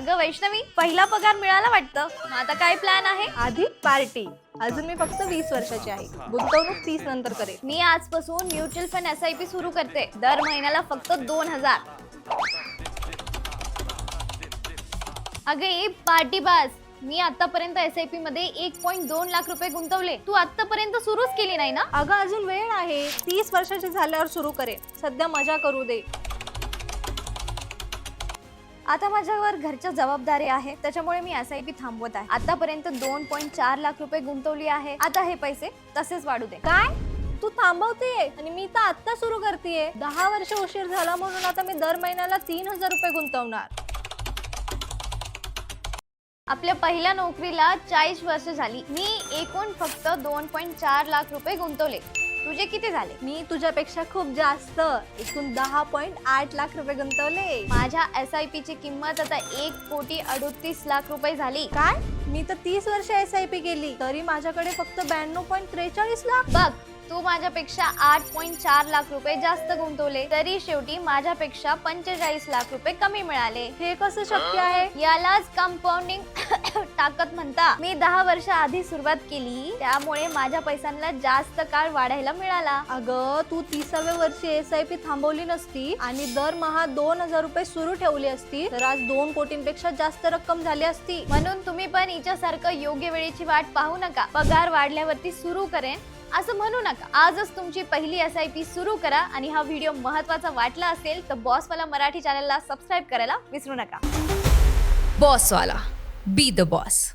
अगं वैष्णवी, पहिला पगार मिळाला वाटतं. मग आता काय प्लॅन आहे? आधी पार्टी. अजून मी फक्त 20 वर्षाची आहे. गुंतवणूक 30 नंतर करेन. मी आजपासून म्युच्युअल फंड SIP सुरू करते. दर महिन्याला फक्त 2000. अगं ए पार्टी बाज, मी आतापर्यंत SIP मध्ये 1.2 लाख रुपये गुंतवले. तू आतापर्यंत सुरूच केली नाही ना? अगं अजून वेळ आहे. 30 वर्षाची झाल्यावर सुरू करेन. सध्या मजा करू दे. आता माझ्यावर घरच्या जबाबदारी आहे, त्याच्यामुळे मी SIP थांबवत आहे. आतापर्यंत 2.4 लाख रुपये गुंतवली आहे. आता हे पैसे तसेच वाढू दे. काय? तू थांबवते आणि मी तर आता सुरू करतेय. 10 वर्ष उशीर झाला म्हणून आता मी दर महिन्याला 3000 रुपये गुंतवणार. आपल्या पहिल्या नोकरीला 40 वर्ष झाली. मी एकूण फक्त 2.4 लाख रुपये गुंतवले. तुझे किती झाले? मी तुझ्यापेक्षा खूप जास्त, एकूण 10.8 लाख रुपये गुंतवले. माझ्या SIP ची किंमत आता 1,38,00,000 रुपये झाली. काय? मी तर 30 वर्ष SIP केली तरी माझ्याकडे फक्त 92.43 लाख. बघ, तू माझ्यापेक्षा 8.4 लाख रुपये जास्त गुंतवले, तरी शेवटी माझ्यापेक्षा 45 लाख रुपये कमी मिळाले. हे कसं शक्य आहे? यालाच कंपाऊंडिंग ताकद म्हणता. मी 10 वर्ष आधी सुरुवात केली, त्यामुळे माझ्या पैशांना जास्त काळ वाढायला मिळाला. अगं तू 30व्या वर्षी SIP थांबवली नसती आणि दरमहा 2000 रुपये सुरू ठेवली असती तर आज 2 कोटींपेक्षा जास्त रक्कम झाली असती. म्हणून तुम्ही पण हिच्यासारखं योग्य वेळेची वाट पाहू नका. पगार वाढल्यावरती सुरू करेन असं म्हणू नका. आजच तुमची पहिली SIP सुरू करा. आणि हा व्हिडिओ महत्त्वाचा वाटला असेल तर बॉसवाला मराठी चॅनलला सबस्क्राईब करायला विसरू नका. बॉसवाला, बी द बॉस.